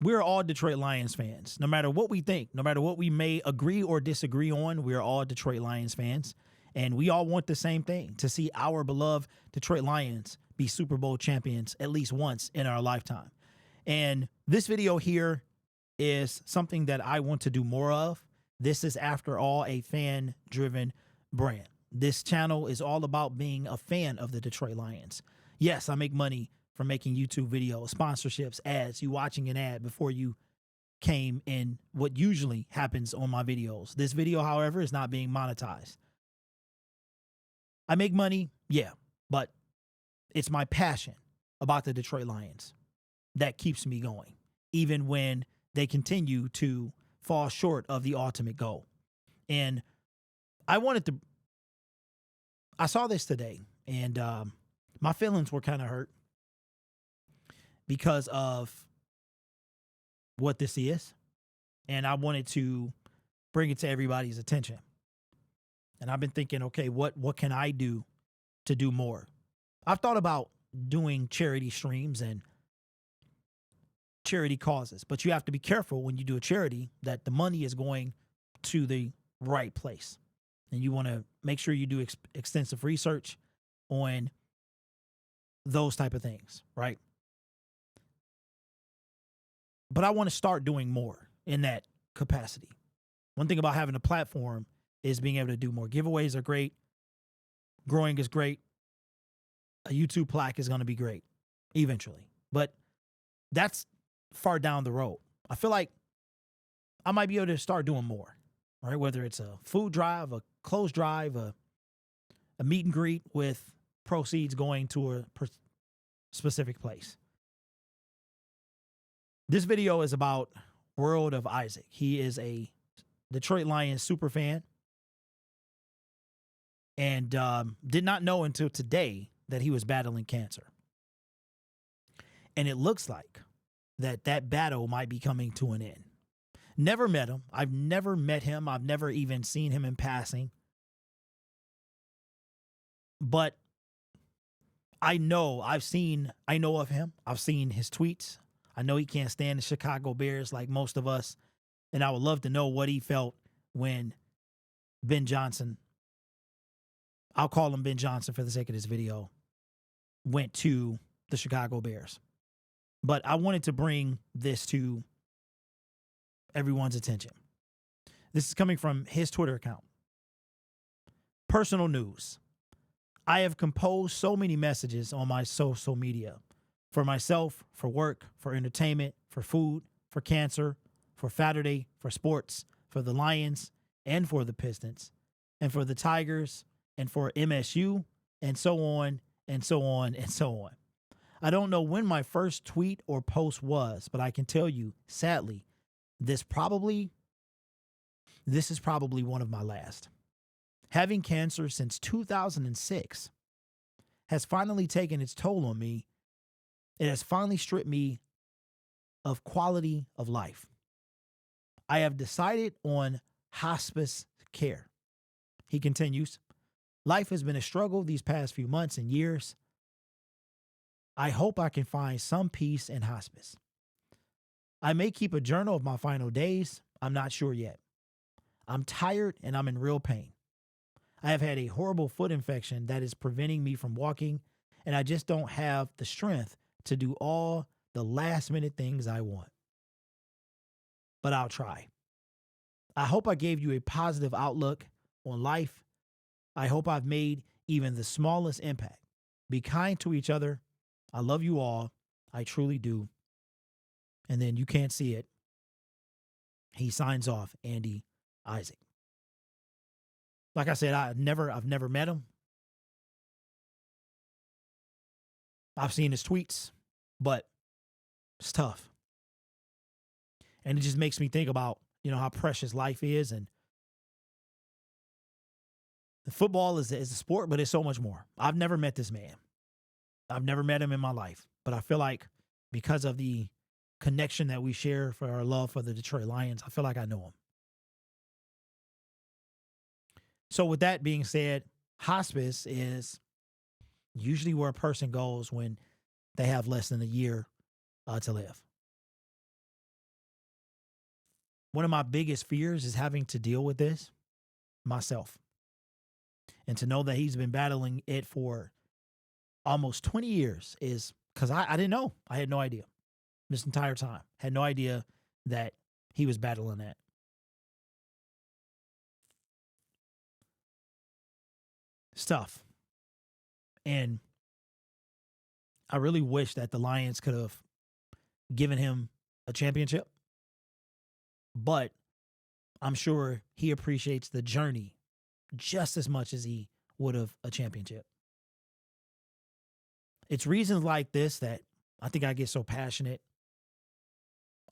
we're all Detroit Lions fans. No matter what we think, no matter what we may agree or disagree on, we're all Detroit Lions fans. And we all want the same thing, to see our beloved Detroit Lions be Super Bowl champions at least once in our lifetime. And this video here is something that I want to do more of. This is, after all, a fan-driven brand. This channel is all about being a fan of the Detroit Lions. Yes, I make money from making YouTube videos, sponsorships, ads, you watching an ad before you came in, what usually happens on my videos. This video, however, is not being monetized. I make money, yeah, but it's my passion about the Detroit Lions that keeps me going, even when they continue to fall short of the ultimate goal. And I saw this today, and my feelings were kind of hurt because of what this is. And I wanted to bring it to everybody's attention. And I've been thinking, okay, what can I do to do more? I've thought about doing charity streams and charity causes, but you have to be careful when you do a charity that the money is going to the right place. And you want to make sure you do extensive research on those type of things, right? But I want to start doing more in that capacity. One thing about having a platform is being able to do more. Giveaways are great. Growing is great. A YouTube plaque is going to be great eventually. But that's far down the road. I feel like I might be able to start doing more, right? Whether it's a food drive, a clothes drive, a meet and greet with proceeds going to a specific place. This video is about World of Isaac. He is a Detroit Lions super fan, and did not know until today that he was battling cancer. And it looks like that battle might be coming to an end. Never met him. I've never met him. I've never even seen him in passing. But I know of him. I've seen his tweets. I know he can't stand the Chicago Bears like most of us. And I would love to know what he felt when Ben Johnson, I'll call him Ben Johnson for the sake of this video, went to the Chicago Bears. But I wanted to bring this to everyone's attention. This is coming from his Twitter account. Personal news. I have composed so many messages on my social media for myself, for work, for entertainment, for food, for cancer, for FATHEAD, for sports, for the Lions, and for the Pistons, and for the Tigers, and for MSU, and so on, and so on, and so on. I don't know when my first tweet or post was, but I can tell you, sadly, this is probably one of my last. Having cancer since 2006 has finally taken its toll on me. It has finally stripped me of quality of life. I have decided on hospice care. He continues, life has been a struggle these past few months and years. I hope I can find some peace in hospice. I may keep a journal of my final days. I'm not sure yet. I'm tired and I'm in real pain. I have had a horrible foot infection that is preventing me from walking, and I just don't have the strength to do all the last minute things I want. But I'll try. I hope I gave you a positive outlook on life. I hope I've made even the smallest impact. Be kind to each other. I love you all. I truly do. And then you can't see it. He signs off, Andy Isaac. Like I said, I've never met him. I've seen his tweets, but it's tough. And it just makes me think about, how precious life is. And the football is a sport, but it's so much more. I've never met this man. I've never met him in my life, but I feel like because of the connection that we share for our love for the Detroit Lions, I feel like I know him. So with that being said, hospice is usually where a person goes when they have less than a year to live. one of my biggest fears is having to deal with this myself. And to know that he's been battling it for almost 20 years is because I didn't know. I had no idea this entire time. Had no idea that he was battling that. Stuff. And I really wish that the Lions could have given him a championship. But I'm sure he appreciates the journey just as much as he would have a championship. It's reasons like this that I think I get so passionate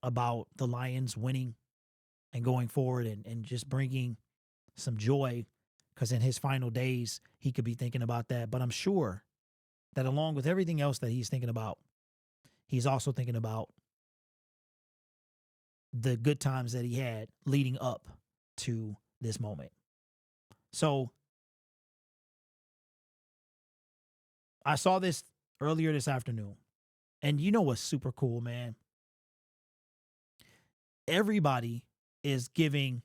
about the Lions winning and going forward and just bringing some joy, because in his final days, he could be thinking about that. But I'm sure that along with everything else that he's thinking about, he's also thinking about the good times that he had leading up to this moment. So I saw this earlier this afternoon, and you know what's super cool, man? Everybody is giving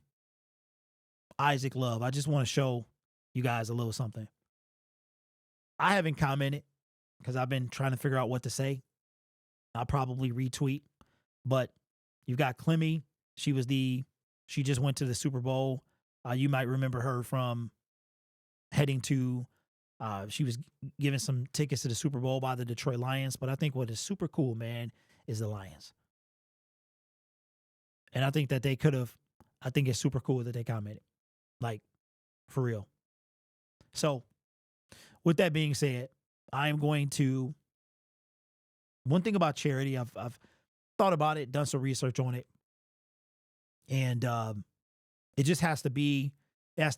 Isaac love. I just want to show you guys a little something. I haven't commented because I've been trying to figure out what to say. I'll probably retweet, but you've got Clemmy. She just went to the Super Bowl. You might remember her from heading to, she was given some tickets to the Super Bowl by the Detroit Lions. But I think what is super cool, man, is the Lions. And I think that they could have, I think it's super cool that they commented. Like, for real. So, with that being said, I am going to, one thing about charity, I've thought about it, done some research on it. And it just has to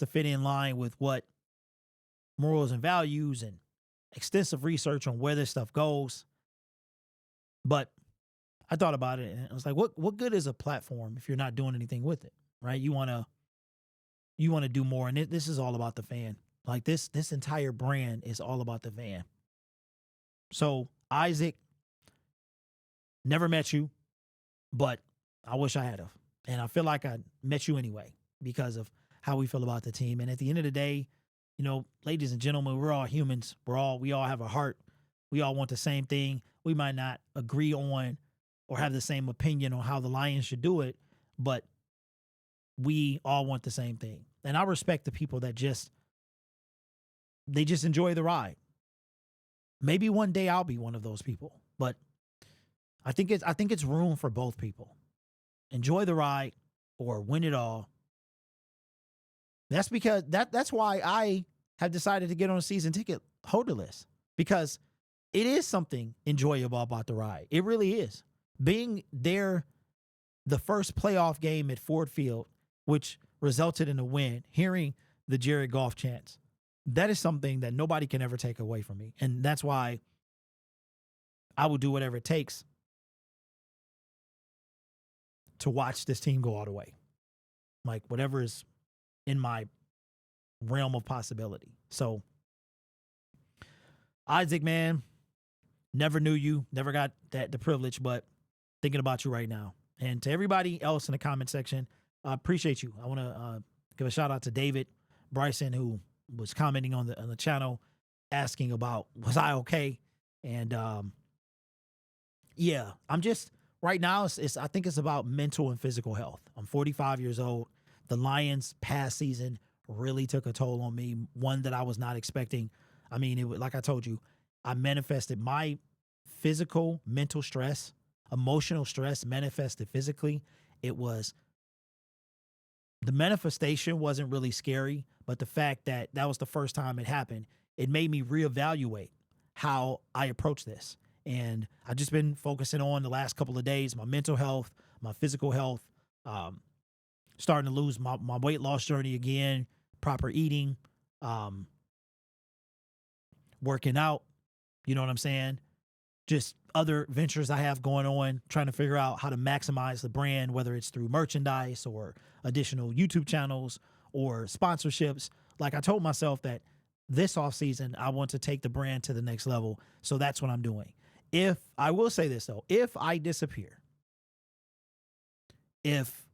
fit in line with what morals and values and extensive research on where this stuff goes. But I thought about it and I was like, what good is a platform if you're not doing anything with it, right? You want to do more. And this is all about the fan. Like this entire brand is all about the fan. So Isaac, never met you, but I wish I had have. And I feel like I met you anyway because of how we feel about the team. And at the end of the day, you know, ladies and gentlemen, we're all humans. We all have a heart. We all want the same thing. We might not agree on or have the same opinion on how the Lions should do it, but we all want the same thing. And I respect the people that just enjoy the ride. Maybe one day I'll be one of those people, but I think it's room for both people. Enjoy the ride or win it all. That's because that's why I have decided to get on a season ticket holder list, because it is something enjoyable about the ride. It really is. Being there, the first playoff game at Ford Field, which resulted in a win, hearing the Jared Goff chants, that is something that nobody can ever take away from me. And that's why I will do whatever it takes to watch this team go all the way. Like whatever is in my realm of possibility. So Isaac, man, never knew you, never got the privilege, but thinking about you right now. And to everybody else in the comment section, I appreciate you. I want to give a shout out to David Bryson, who was commenting on the channel, asking about, was I okay? And yeah, I'm just right now. I think it's about mental and physical health. I'm 45 years old. The Lions' past season really took a toll on me, one that I was not expecting. I mean, like I told you, I manifested my physical, mental stress, emotional stress manifested physically. It was, the manifestation wasn't really scary, but the fact that that was the first time it happened, it made me reevaluate how I approach this. And I've just been focusing on the last couple of days, my mental health, my physical health, starting to lose my weight loss journey again, proper eating, working out, you know what I'm saying? Just other ventures I have going on, trying to figure out how to maximize the brand, whether it's through merchandise or additional YouTube channels or sponsorships. Like I told myself that this off season, I want to take the brand to the next level. So that's what I'm doing. If I will say this though, if I disappear, if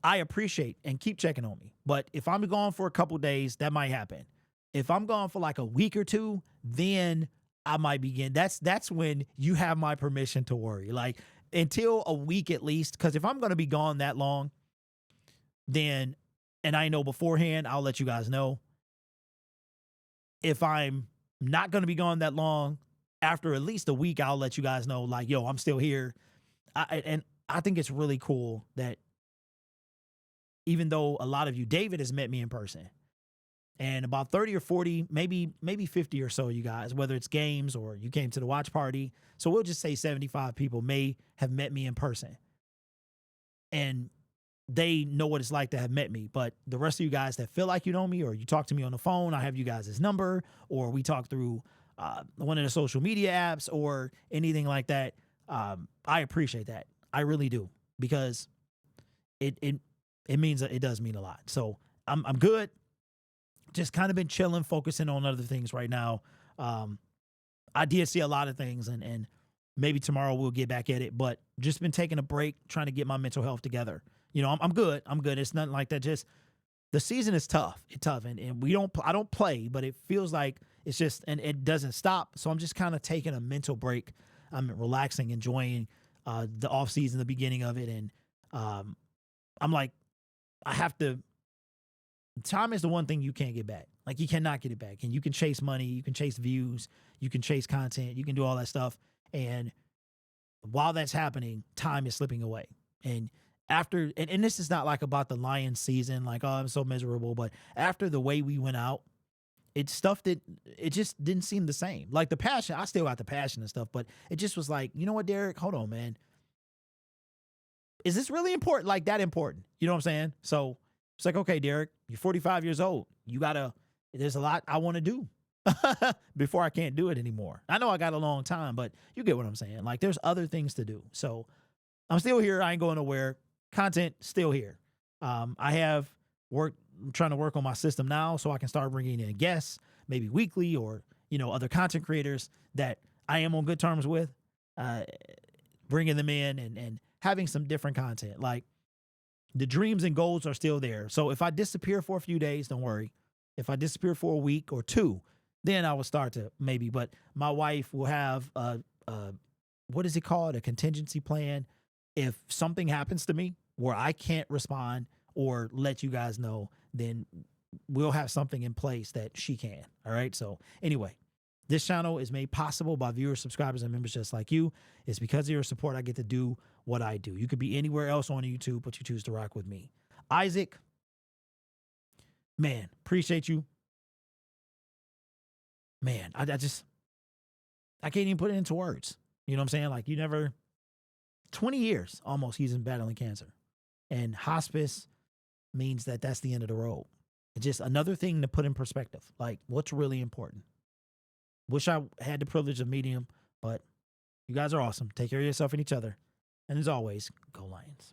I appreciate and keep checking on me. But if I'm gone for a couple days, that might happen. If I'm gone for like a week or two, then I might begin. That's when you have my permission to worry. Like until a week at least, because if I'm going to be gone that long, then, and I know beforehand, I'll let you guys know. If I'm not going to be gone that long, after at least a week, I'll let you guys know, like, yo, I'm still here. And I think it's really cool that even though a lot of you, David has met me in person, and about 30 or 40, maybe 50 or so, you guys, whether it's games or you came to the watch party. So we'll just say 75 people may have met me in person. And they know what it's like to have met me. But the rest of you guys that feel like you know me, or you talk to me on the phone, I have you guys' number, or we talk through one of the social media apps or anything like that. I appreciate that. I really do, because it means, it does mean a lot. So I'm good. Just kind of been chilling, focusing on other things right now. I did see a lot of things, and maybe tomorrow we'll get back at it, but just been taking a break, trying to get my mental health together. You know, I'm good. I'm good. It's nothing like that. Just the season is tough. It's tough. And I don't play, but it feels like it's just, and it doesn't stop. So I'm just kind of taking a mental break. I'm relaxing, enjoying the off season, the beginning of it. And I'm like, time is the one thing you can't get back. Like, you cannot get it back. And you can chase money, you can chase views, you can chase content, you can do all that stuff. And while that's happening, time is slipping away. And after, and this is not like about the Lions season, like, oh, I'm so miserable, but after the way we went out, it's stuff that it just didn't seem the same. Like the passion, I still got the passion and stuff, but it just was like, you know what, Derek, hold on, man. Is this really important? Like that important? You know what I'm saying? So it's like, okay, Derek, you're 45 years old. There's a lot I want to do before I can't do it anymore. I know I got a long time, but you get what I'm saying. Like, there's other things to do. So I'm still here. I ain't going nowhere. Content still here. I have I'm trying to work on my system now so I can start bringing in guests, maybe weekly, or, you know, other content creators that I am on good terms with, bringing them in and having some different content. Like, the dreams and goals are still there. So if I disappear for a few days, don't worry. If I disappear for a week or two, then I will start to maybe. But my wife will have what is it called? A contingency plan. If something happens to me where I can't respond or let you guys know, then we'll have something in place that she can. All right. So anyway, this channel is made possible by viewers, subscribers, and members just like you. It's because of your support I get to do what I do. You could be anywhere else on YouTube, but you choose to rock with me. Isaac, man, appreciate you. Man, I can't even put it into words. You know what I'm saying? Like, 20 years almost he's in battling cancer. And hospice means that that's the end of the road. It's just another thing to put in perspective. Like, what's really important? Wish I had the privilege of meeting him, but you guys are awesome. Take care of yourself and each other. And as always, go Lions.